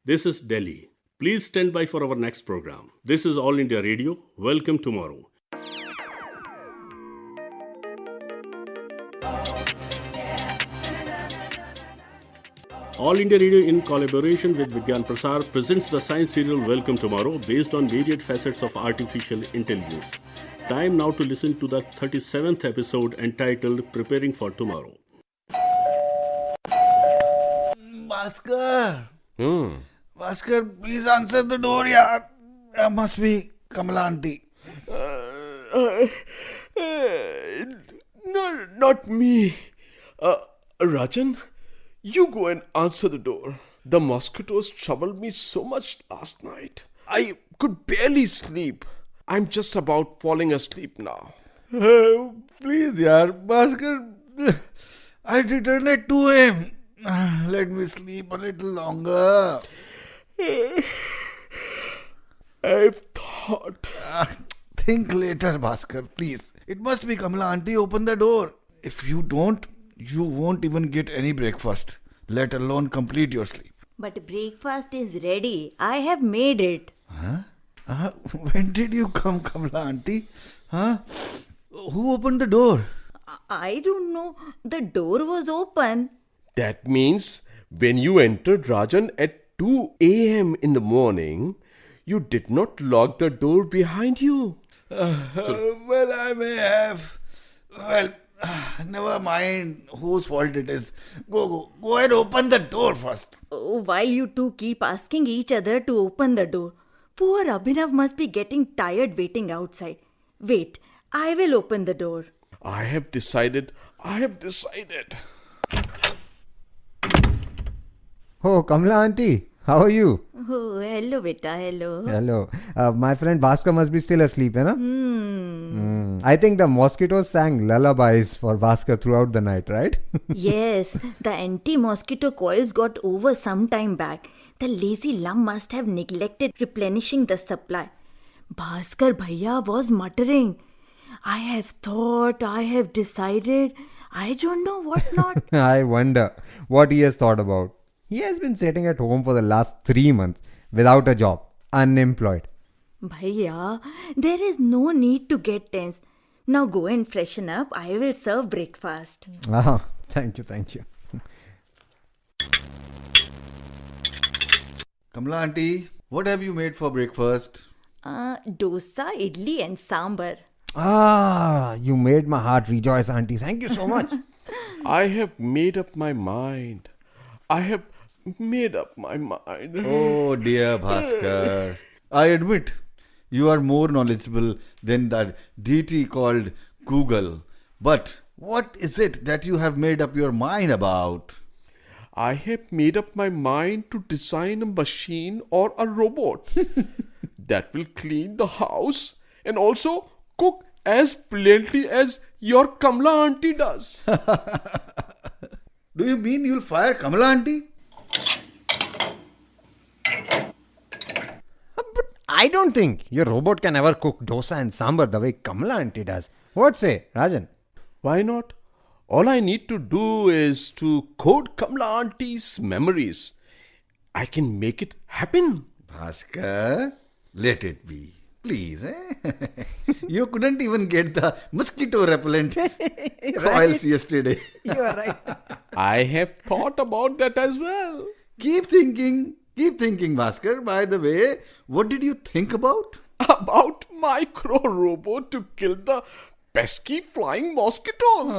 This is Delhi. Please stand by for our next program. This is All India Radio. Welcome tomorrow. All India Radio, in collaboration with Vigyan Prasar, presents the science serial Welcome Tomorrow, based on myriad facets of artificial intelligence. Time now to listen to the 37th episode, entitled Preparing for Tomorrow. Bhaskar! Bhaskar, please answer the door, yaar. Must be Kamala auntie. No, not me. Rajan, you go and answer the door. The mosquitoes troubled me so much last night. I could barely sleep. I'm just about falling asleep now. Please, yaar. Bhaskar, I return at 2 a.m. Let me sleep a little longer. I've thought. Think later, Bhaskar, please. It must be Kamala auntie. Open the door. If you don't, you won't even get any breakfast, let alone complete your sleep. But breakfast is ready. I have made it. When did you come, Kamala auntie? Who opened the door? I don't know. The door was open. That means when you entered Rajan at 2 a.m. in the morning, you did not lock the door behind you. Well, I may have. Well, never mind whose fault it is. Go and open the door first. Oh, while you two keep asking each other to open the door, poor Abhinav must be getting tired waiting outside. Wait, I will open the door. I have decided. Oh, Kamala auntie, how are you? Oh, hello, beta, hello. Hello. My friend Bhaskar must be still asleep, hai na? I think the mosquitoes sang lullabies for Bhaskar throughout the night, right? Yes, the anti-mosquito coils got over some time back. The lazy lump must have neglected replenishing the supply. Bhaskar Bhaiya was muttering, I have thought, I have decided, I don't know what not. I wonder what he has thought about. He has been sitting at home for the last 3 months without a job, unemployed. Bhaiya, there is no need to get tense. Now go and freshen up. I will serve breakfast. Thank you. Kamala auntie, what have you made for breakfast? Dosa, idli and sambar. You made my heart rejoice, auntie. Thank you so much. I have made up my mind. Oh dear Bhaskar. I admit, you are more knowledgeable than that deity called Google. But what is it that you have made up your mind about? I have made up my mind to design a machine or a robot that will clean the house and also cook as brilliantly as your Kamala auntie does. Do you mean you'll fire Kamala auntie? But I don't think your robot can ever cook dosa and sambar the way Kamala auntie does. What say, Rajan? Why not? All I need to do is to code Kamala auntie's memories. I can make it happen. Bhaskar, let it be. Please, You couldn't even get the mosquito repellent coils yesterday. You are right. I have thought about that as well. Keep thinking, Bhaskar. By the way, what did you think about? About micro robot to kill the pesky flying mosquitoes.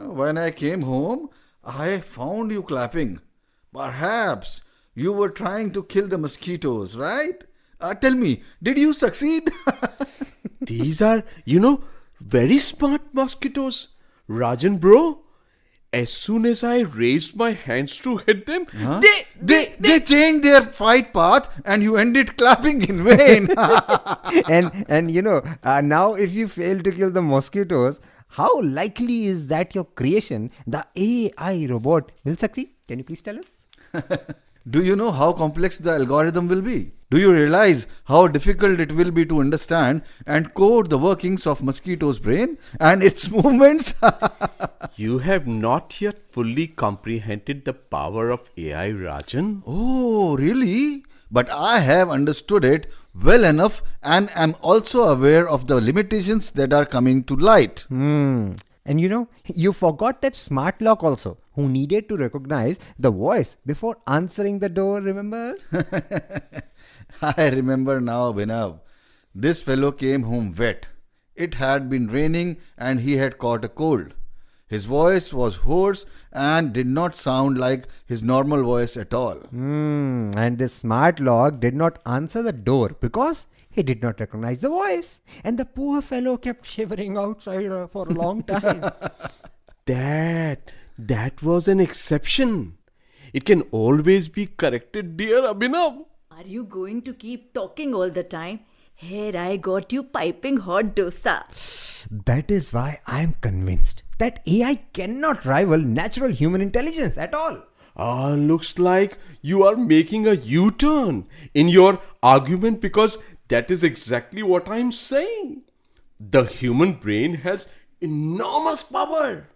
When I came home, I found you clapping. Perhaps you were trying to kill the mosquitoes, right? Tell me, did you succeed? These are, very smart mosquitoes. Rajan bro, as soon as I raised my hands to hit them, they changed their fight path and you ended clapping in vain. and now if you fail to kill the mosquitoes, how likely is that your creation, the AI robot, will succeed? Can you please tell us? Do you know how complex the algorithm will be? Do you realize how difficult it will be to understand and code the workings of mosquito's brain and its movements? You have not yet fully comprehended the power of AI, Rajan. Oh, really? But I have understood it well enough and am also aware of the limitations that are coming to light. And you know, you forgot that smart lock also, who needed to recognize the voice before answering the door, remember? I remember now, Abhinav. This fellow came home wet. It had been raining and he had caught a cold. His voice was hoarse and did not sound like his normal voice at all. And this smart lock did not answer the door because he did not recognize the voice. And the poor fellow kept shivering outside for a long time. That was an exception. It can always be corrected, dear Abhinav. Are you going to keep talking all the time? Here I got you piping hot dosa. That is why I am convinced that AI cannot rival natural human intelligence at all. Looks like you are making a U-turn in your argument because that is exactly what I'm saying. The human brain has enormous power.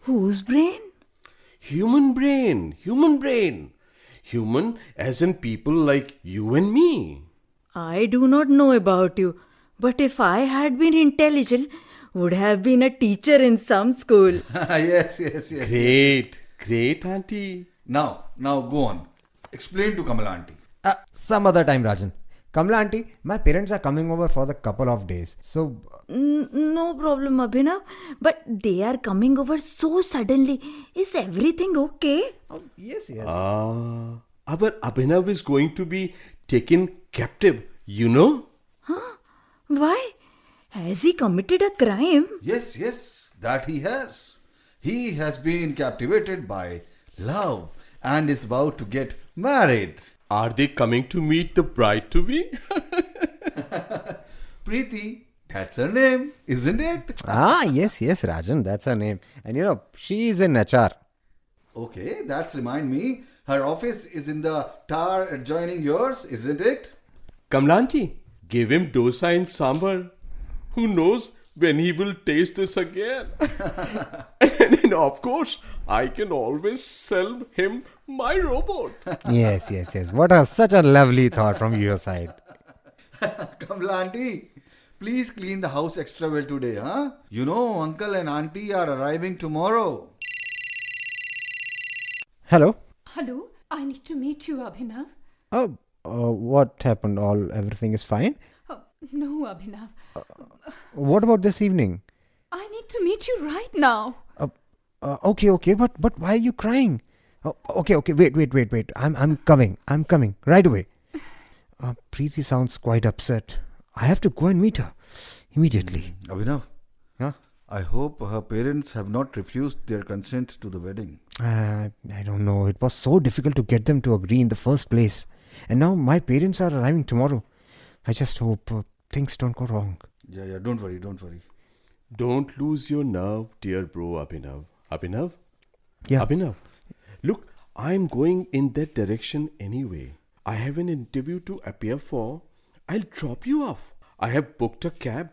Whose brain? Human brain. Human as in people like you and me. I do not know about you, but if I had been intelligent, would have been a teacher in some school. Yes. Great, auntie. Now go on. Explain to Kamala auntie. Some other time, Rajan. Kamala auntie, my parents are coming over for the couple of days. So, No problem, Abhinav. But they are coming over so suddenly. Is everything okay? yes. Our Abhinav is going to be taken captive, you know? Why? Has he committed a crime? Yes, that he has. He has been captivated by love and is about to get married. Are they coming to meet the bride-to-be? Preeti, that's her name, isn't it? Yes, Rajan, that's her name. And you know, she is in HR. Okay, that's remind me. Her office is in the tower adjoining yours, isn't it? Kamlanti, give him dosa and sambar. Who knows when he will taste this again? And of course, I can always sell him my robot. Yes. What such a lovely thought from your side. Kamala auntie, please clean the house extra well today, huh? You know, uncle and auntie are arriving tomorrow. Hello? Hello, I need to meet you, Abhinav. What happened? Everything is fine? Oh, no, Abhinav. What about this evening? I need to meet you right now. Okay, but why are you crying? Okay, wait. I'm coming right away. Preeti sounds quite upset. I have to go and meet her immediately. Abhinav, Huh? I hope her parents have not refused their consent to the wedding. I don't know. It was so difficult to get them to agree in the first place. And now my parents are arriving tomorrow. I just hope things don't go wrong. Yeah, don't worry. Don't lose your nerve, dear bro Abhinav. Abhinav? Yeah. Abhinav, look, I'm going in that direction anyway. I have an interview to appear for. I'll drop you off. I have booked a cab,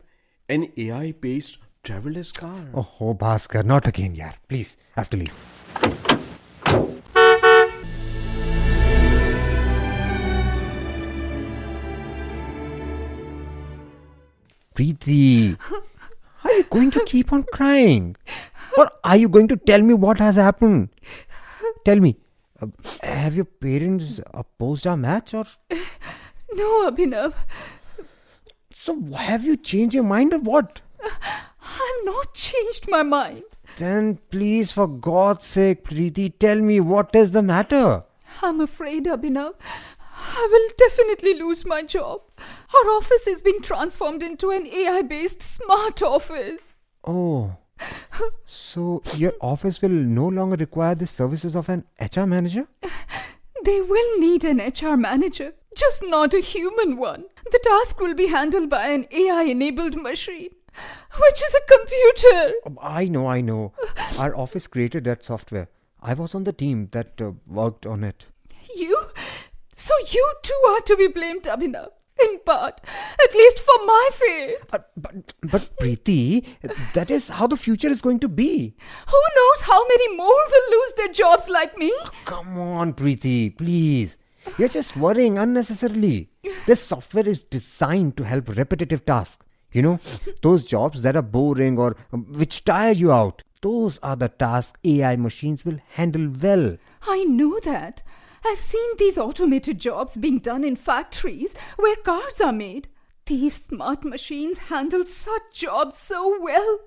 an AI-based traveler's car. Oh, Bhaskar, not again, yaar. Please, I have to leave. Preeti, are you going to keep on crying? Or are you going to tell me what has happened? Tell me, have your parents opposed our match or... No, Abhinav. So have you changed your mind or what? I've not changed my mind. Then please, for God's sake, Preeti, tell me what is the matter. I'm afraid, Abhinav, I will definitely lose my job. Our office is being transformed into an AI-based smart office. Oh, so your office will no longer require the services of an HR manager? They will need an HR manager, just not a human one. The task will be handled by an AI-enabled machine, which is a computer. I know. Our office created that software. I was on the team that worked on it. You? So you too are to be blamed, Abhinav. In part, at least for my fate. But Preeti, that is how the future is going to be. Who knows how many more will lose their jobs like me? Come on, Preeti, please. You're just worrying unnecessarily. This software is designed to help repetitive tasks. You know, those jobs that are boring or which tire you out. Those are the tasks AI machines will handle well. I know that. I've seen these automated jobs being done in factories where cars are made. These smart machines handle such jobs so well.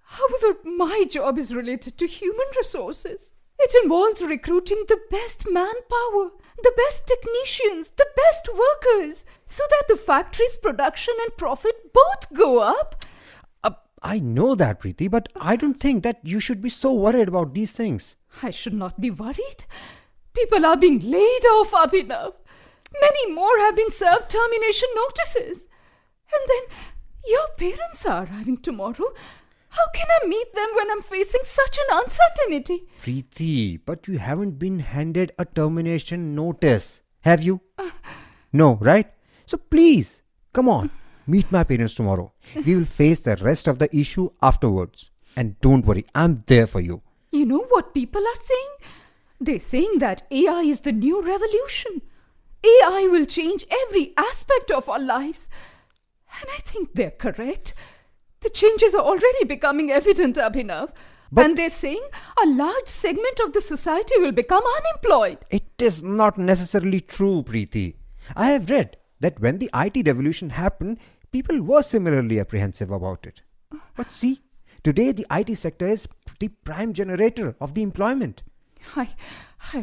However, my job is related to human resources. It involves recruiting the best manpower, the best technicians, the best workers, so that the factory's production and profit both go up. I know that, Preeti, but I don't think that you should be so worried about these things. I should not be worried. People are being laid off, Abhinav. Many more have been served termination notices. And then your parents are arriving tomorrow. How can I meet them when I'm facing such an uncertainty? Preeti, but you haven't been handed a termination notice, have you? No, right? So please, come on, meet my parents tomorrow. We will face the rest of the issue afterwards. And don't worry, I'm there for you. You know what people are saying? They're saying that AI is the new revolution. AI will change every aspect of our lives. And I think they're correct. The changes are already becoming evident, Abhinav. And they're saying a large segment of the society will become unemployed. It is not necessarily true, Preeti. I have read that when the IT revolution happened, people were similarly apprehensive about it. But see, today the IT sector is the prime generator of the employment. I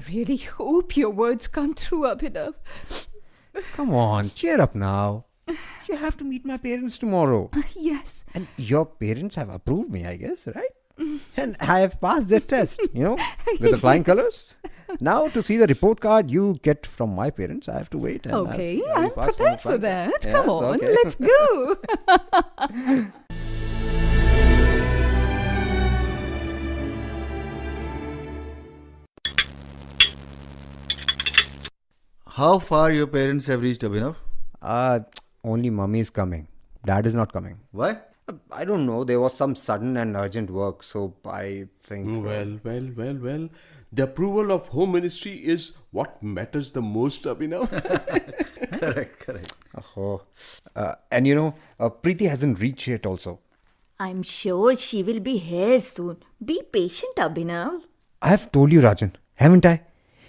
really hope your words come true, Abhinav. Come on, cheer up now. You have to meet my parents tomorrow. Yes. And your parents have approved me, I guess, right? And I have passed their test, with the flying colors. Now, to see the report card you get from my parents, I have to wait. And Okay, I'll I'm pass prepared the for that. Yes, Come on, okay. let's go. How far your parents have reached, Abhinav? Only mummy is coming. Dad is not coming. Why? I don't know. There was some sudden and urgent work, so I think... Well. The approval of Home Ministry is what matters the most, Abhinav. Correct. Oh. And Preeti hasn't reached yet also. I'm sure she will be here soon. Be patient, Abhinav. I have told you, Rajan, haven't I?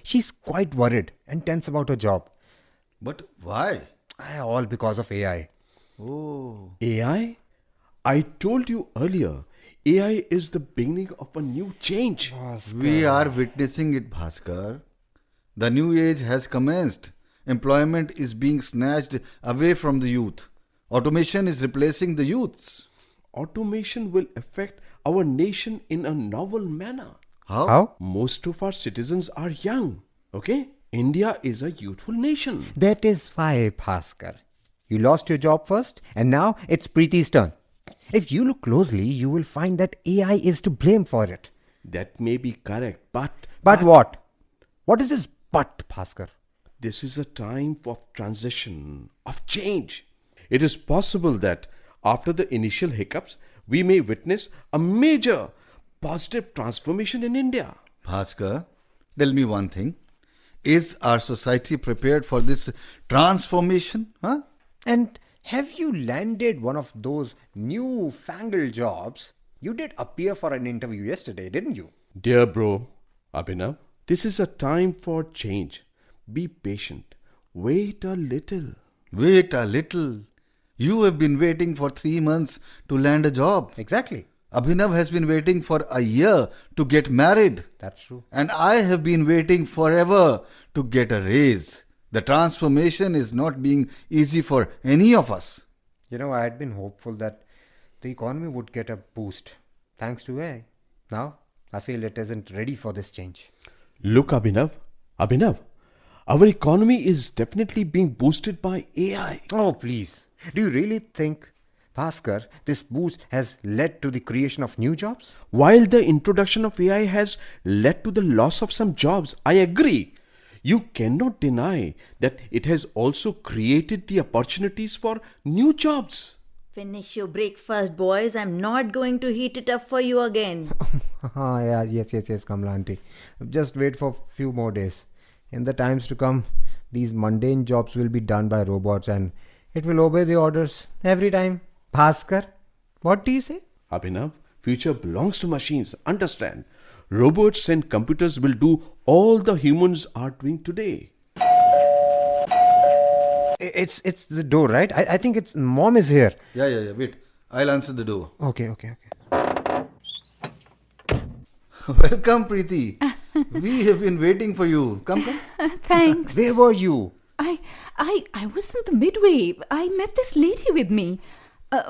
She's quite worried and tense about her job. But why? All because of AI. Oh. AI? I told you earlier, AI is the beginning of a new change. We are witnessing it, Bhaskar. The new age has commenced. Employment is being snatched away from the youth. Automation is replacing the youths. Automation will affect our nation in a novel manner. How? Most of our citizens are young, okay? India is a youthful nation. That is why, Bhaskar. You lost your job first, and now it's Preeti's turn. If you look closely, you will find that AI is to blame for it. That may be correct, but... But what? What is this but, Bhaskar? This is a time of transition, of change. It is possible that after the initial hiccups, we may witness a major positive transformation in India. Bhaskar, tell me one thing. Is our society prepared for this transformation? Huh? And have you landed one of those new-fangled jobs? You did appear for an interview yesterday, didn't you? Dear bro, Abhinav, this is a time for change. Be patient. Wait a little. Wait a little. You have been waiting for 3 months to land a job. Exactly. Abhinav has been waiting for a year to get married. That's true. And I have been waiting forever to get a raise. The transformation is not being easy for any of us. I had been hopeful that the economy would get a boost thanks to AI. Now, I feel it isn't ready for this change. Look, Abhinav, our economy is definitely being boosted by AI. Oh, please. Do you really think Bhaskar, this boost has led to the creation of new jobs? While the introduction of AI has led to the loss of some jobs, I agree. You cannot deny that it has also created the opportunities for new jobs. Finish your breakfast, boys. I'm not going to heat it up for you again. Yeah, yes, Kamla aunty. Just wait for few more days. In the times to come, these mundane jobs will be done by robots and it will obey the orders every time. Bhaskar, what do you say? Abhinav, future belongs to machines. Understand? Robots and computers will do all the humans are doing today. It's the door, right? I think it's mom is here. Yeah. Wait. I'll answer the door. Okay. Welcome, Preeti. We have been waiting for you. Come. Thanks. Where were you? I was in the midway. I met this lady with me.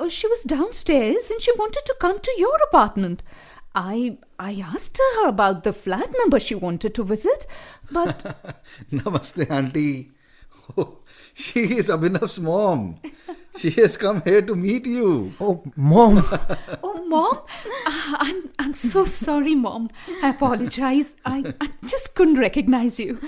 She was downstairs and she wanted to come to your apartment. I asked her about the flat number she wanted to visit, but... Namaste, auntie. Oh, she is Abhinav's mom. She has come here to meet you. Oh, mom. Oh, Mom? I'm so sorry, Mom. I apologize. I just couldn't recognize you.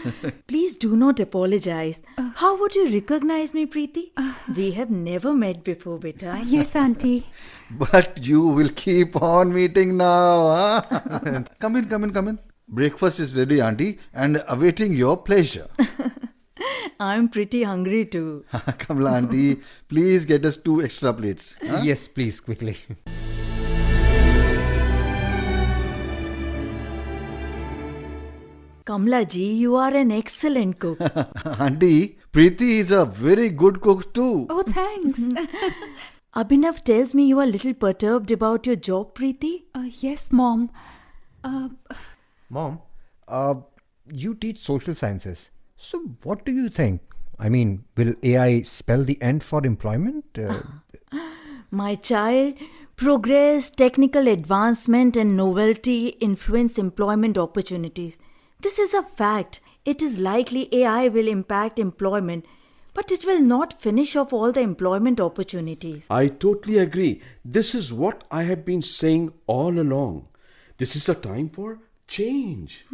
Please do not apologize. How would you recognize me, Preeti? We have never met before, beta. Yes, Auntie. But you will keep on meeting now. Huh? Come in. Breakfast is ready, auntie, and awaiting your pleasure. I'm pretty hungry too. Kamla auntie, please get us 2 extra plates. Huh? Yes, please, quickly. Kamla ji, you are an excellent cook. Auntie, Preeti is a very good cook too. Oh, thanks. Abhinav tells me you are a little perturbed about your job, Preeti. Yes, Mom. Mom, you teach social sciences. So what do you think? I mean, will AI spell the end for employment? My child, progress, technical advancement and novelty influence employment opportunities. This is a fact. It is likely AI will impact employment, but it will not finish off all the employment opportunities. I totally agree. This is what I have been saying all along. This is a time for change.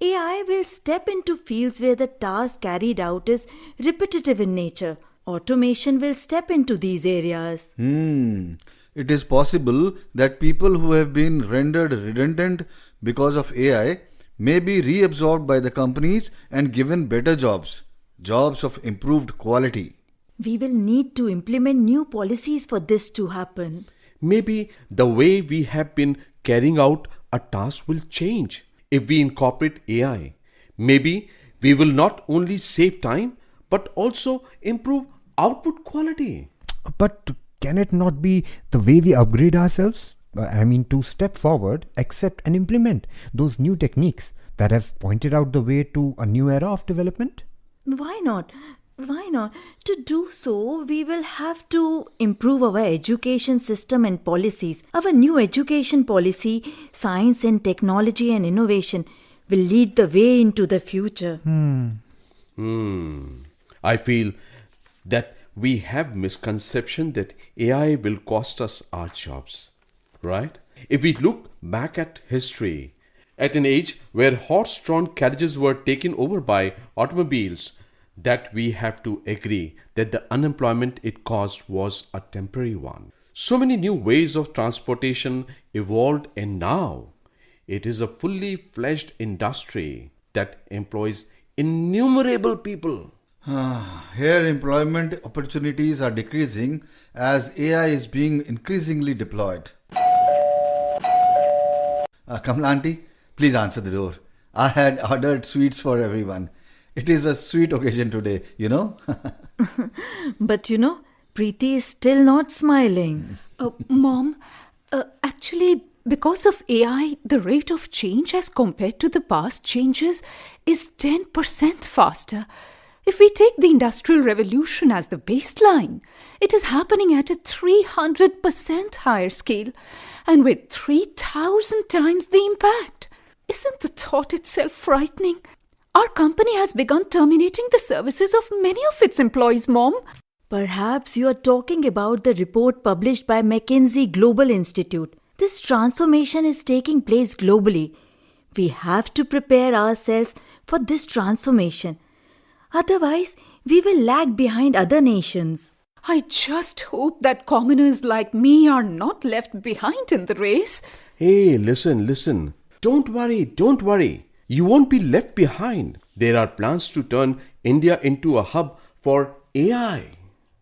AI will step into fields where the task carried out is repetitive in nature. Automation will step into these areas. It is possible that people who have been rendered redundant because of AI may be reabsorbed by the companies and given better jobs of improved quality. We will need to implement new policies for this to happen. Maybe the way we have been carrying out a task will change if we incorporate AI. Maybe we will not only save time but also improve output quality. But can it not be the way we upgrade ourselves? I mean, to step forward, accept and implement those new techniques that have pointed out the way to a new era of development? Why not? To do so, we will have to improve our education system and policies. Our new education policy, science and technology and innovation will lead the way into the future. I feel that we have misconception that AI will cost us our jobs, right? If we look back at history, at an age where horse-drawn carriages were taken over by automobiles, that we have to agree that the unemployment it caused was a temporary one. So many new ways of transportation evolved, and now it is a fully fledged industry that employs innumerable people. Here employment opportunities are decreasing as AI is being increasingly deployed. Kamla auntie, please answer the door. I had ordered sweets for everyone. It is a sweet occasion today, you know. But Preeti is still not smiling. Mom, actually, because of AI, the rate of change as compared to the past changes is 10% faster. If we take the Industrial Revolution as the baseline, it is happening at a 300% higher scale and with 3,000 times the impact. Isn't the thought itself frightening? Our company has begun terminating the services of many of its employees, Mom. Perhaps you are talking about the report published by McKinsey Global Institute. This transformation is taking place globally. We have to prepare ourselves for this transformation. Otherwise, we will lag behind other nations. I just hope that commoners like me are not left behind in the race. Hey, listen. Don't worry. You won't be left behind. There are plans to turn India into a hub for AI.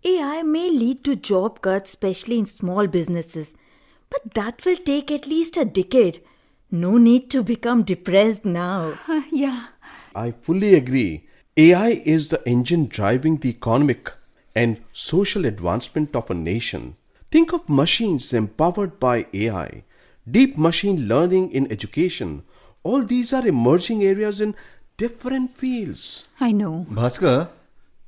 AI may lead to job cuts, especially in small businesses. But that will take at least a decade. No need to become depressed now. Yeah. I fully agree. AI is the engine driving the economic and social advancement of a nation. Think of machines empowered by AI, deep machine learning in education. All these are emerging areas in different fields. I know. Bhaskar,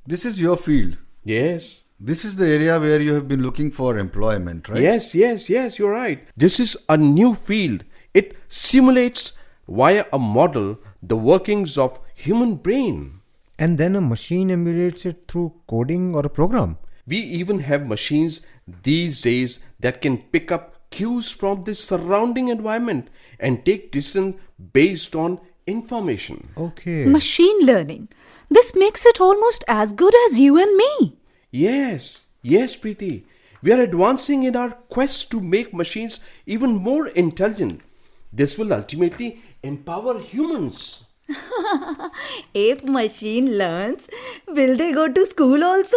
this is your field. Yes. This is the area where you have been looking for employment, right? Yes, you're right. This is a new field. It simulates via a model the workings of human brain. And then a machine emulates it through coding or a program. We even have machines these days that can pick up cues from the surrounding environment and take decisions based on information. Okay. Machine learning. This makes it almost as good as you and me. Yes, Preeti. We are advancing in our quest to make machines even more intelligent. This will ultimately empower humans. If machine learns, will they go to school also?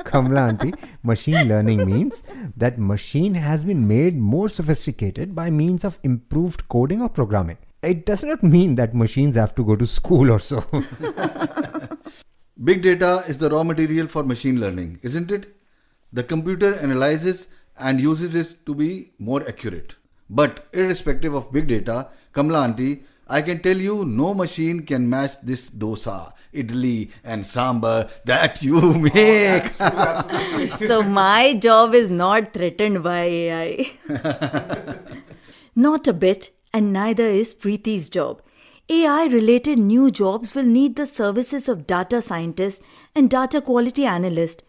Kamla auntie, machine learning means that machine has been made more sophisticated by means of improved coding or programming. It does not mean that machines have to go to school or so. Big data is the raw material for machine learning, isn't it? The computer analyzes and uses it to be more accurate. But irrespective of big data, Kamla auntie, I can tell you no machine can match this dosa, idli and sambar that you make. So my job is not threatened by AI. Not a bit, and neither is Preeti's job. AI-related new jobs will need the services of data scientists and data quality analyst.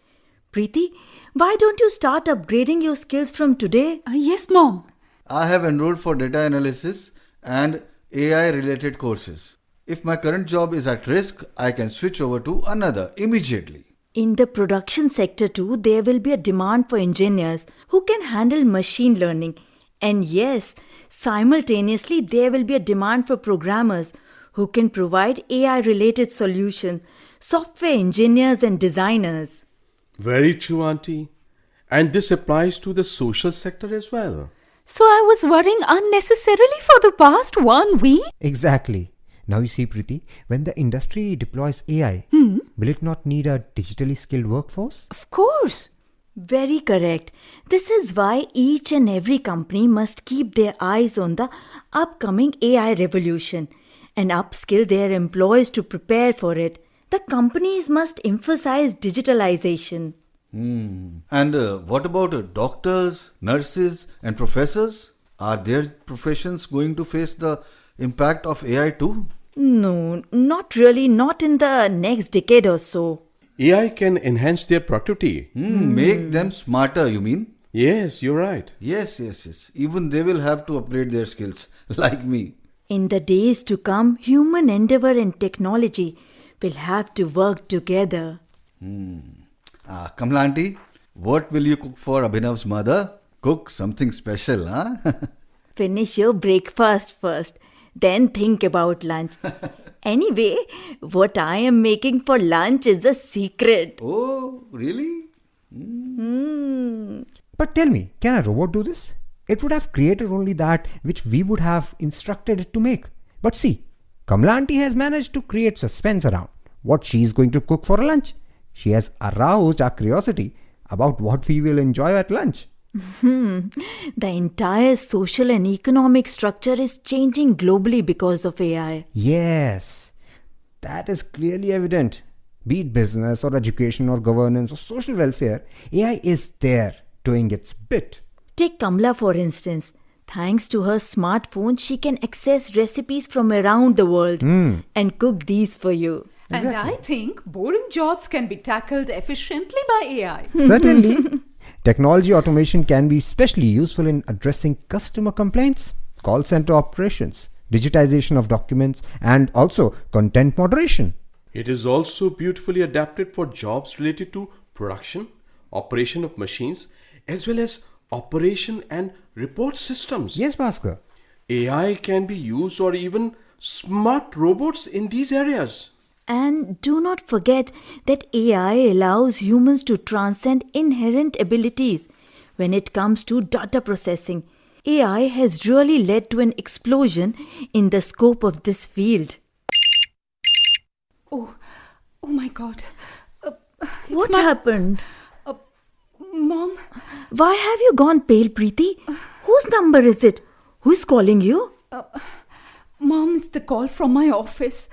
Preeti, why don't you start upgrading your skills from today? Yes, Mom. I have enrolled for data analysis and AI related courses. If my current job is at risk, I can switch over to another immediately. In the production sector too, there will be a demand for engineers who can handle machine learning. And yes, simultaneously there will be a demand for programmers who can provide AI-related solutions, software engineers and designers. Very true, Auntie. And this applies to the social sector as well. So I was worrying unnecessarily for the past 1 week? Exactly. Now you see, Preeti, when the industry deploys AI, will it not need a digitally skilled workforce? Of course. Very correct. This is why each and every company must keep their eyes on the upcoming AI revolution and upskill their employees to prepare for it. The companies must emphasize digitalization. And what about doctors, nurses, and professors? Are their professions going to face the impact of AI too? No, not really, not in the next decade or so. AI can enhance their productivity. Make them smarter, you mean? Yes, you're right. Yes. Even they will have to upgrade their skills, like me. In the days to come, human endeavor and technology will have to work together. Kamla auntie, what will you cook for Abhinav's mother? Cook something special, huh? Finish your breakfast first, then think about lunch. Anyway, what I am making for lunch is a secret. Oh, really? But tell me, can a robot do this? It would have created only that which we would have instructed it to make. But see, Kamla auntie has managed to create suspense around what she is going to cook for lunch. She has aroused our curiosity about what we will enjoy at lunch. The entire social and economic structure is changing globally because of AI. Yes, that is clearly evident. Be it business or education or governance or social welfare, AI is there doing its bit. Take Kamla for instance. Thanks to her smartphone, she can access recipes from around the world and cook these for you. And I think boring jobs can be tackled efficiently by AI. Certainly. Technology automation can be especially useful in addressing customer complaints, call center operations, digitization of documents, and also content moderation. It is also beautifully adapted for jobs related to production, operation of machines, as well as operation and report systems. Yes, Bhaskar. AI can be used, or even smart robots in these areas. And do not forget that AI allows humans to transcend inherent abilities when it comes to data processing. AI has really led to an explosion in the scope of this field. Oh my God. What happened? Mom, Why have you gone pale, Preeti? Whose number is it? Who's calling you? Mom, it's the call from my office.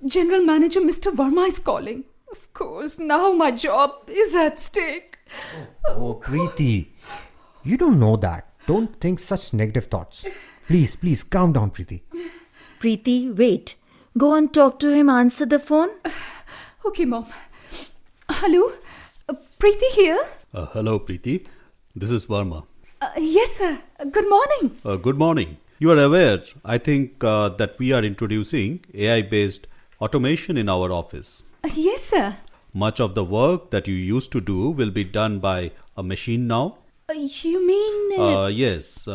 General Manager Mr. Verma is calling. Of course, now my job is at stake. Oh, Preeti. You don't know that. Don't think such negative thoughts. Please, calm down, Preeti. Preeti, wait. Go and talk to him. Answer the phone. Okay, Mom. Hello? Preeti here? Hello, Preeti. This is Verma. Yes, sir. Good morning. Good morning. You are aware, I think, that we are introducing AI-based automation in our office. Yes, sir. Much of the work that you used to do will be done by a machine now. You mean... Yes.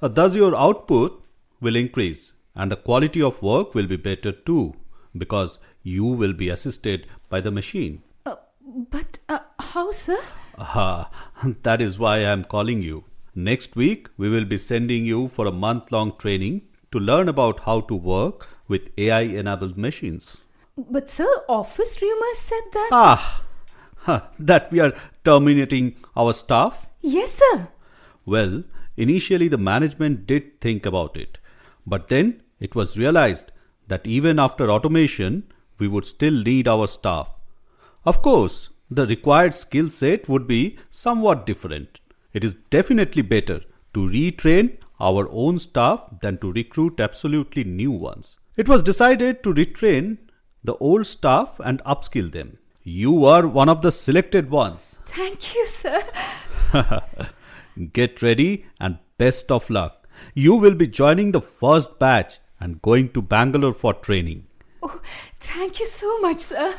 Thus your output will increase and the quality of work will be better too, because you will be assisted by the machine. But how, sir? That is why I am calling you. Next week, we will be sending you for a month-long training to learn about how to work with AI-enabled machines. But, sir, office rumors said that... That we are terminating our staff? Yes, sir. Well, initially the management did think about it. But then it was realized that even after automation, we would still need our staff. Of course, the required skill set would be somewhat different. It is definitely better to retrain our own staff than to recruit absolutely new ones. It was decided to retrain the old staff and upskill them. You are one of the selected ones. Thank you, sir. Get ready and best of luck. You will be joining the first batch and going to Bangalore for training. Oh, thank you so much, sir.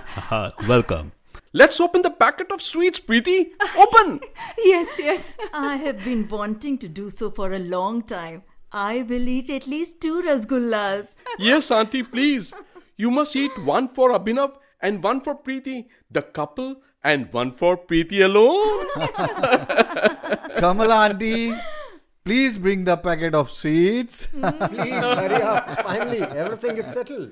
Welcome. Let's open the packet of sweets, Preeti. Open! Yes. I have been wanting to do so for a long time. I will eat at least 2 rasgullas. Yes, Auntie, please. You must eat one for Abhinav and one for Preeti, the couple, and one for Preeti alone. Kamala auntie, please bring the packet of sweets. Please, hurry up. Finally, everything is settled.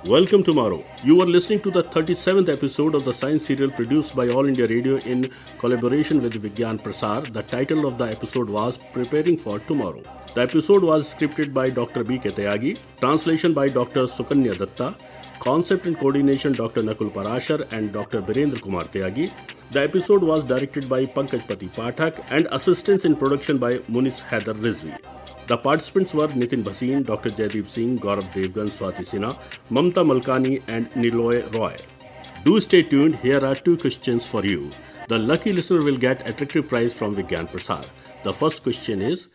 Welcome tomorrow. You are listening to the 37th episode of the science serial produced by All India Radio in collaboration with Vigyan Prasar. The title of the episode was Preparing for Tomorrow. The episode was scripted by Dr. B. Tyagi, translation by Dr. Sukanya Datta, concept and coordination Dr. Nakul Parashar and Dr. Beerendra Kumar Tyagi. The episode was directed by Pankaj Pati Pathak and assistance in production by Munis Haider Rizvi. The participants were Nitin Bhasin, Dr. Jaideep Singh, Gaurav Devgan, Swati Sinha, Mamta Malkani and Niloy Roy. Do stay tuned. Here are 2 questions for you. The lucky listener will get attractive prize from Vigyan Prasar. The first question is,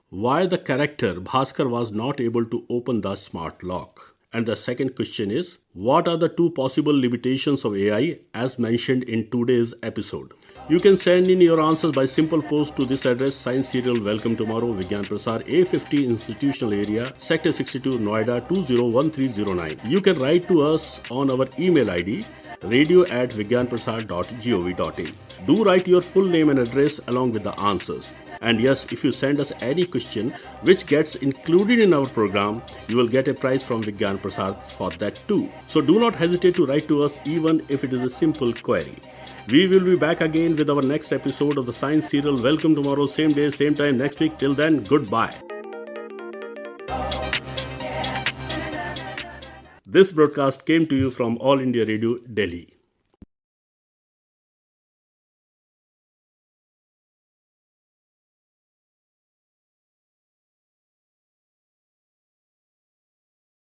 why the character Bhaskar was not able to open the smart lock? And the second question is, what are the 2 possible limitations of AI as mentioned in today's episode? You can send in your answers by simple post to this address, Science Serial Welcome Tomorrow, Vigyan Prasar, A50 Institutional Area, Sector 62, Noida 201309. You can write to us on our email ID, radio@vigyanprasar.gov.in. Do write your full name and address along with the answers. And yes, if you send us any question which gets included in our program, you will get a prize from Vigyan Prasar for that too. So do not hesitate to write to us even if it is a simple query. We will be back again with our next episode of the Science Serial. Welcome tomorrow, same day, same time next week. Till then, goodbye. This broadcast came to you from All India Radio, Delhi.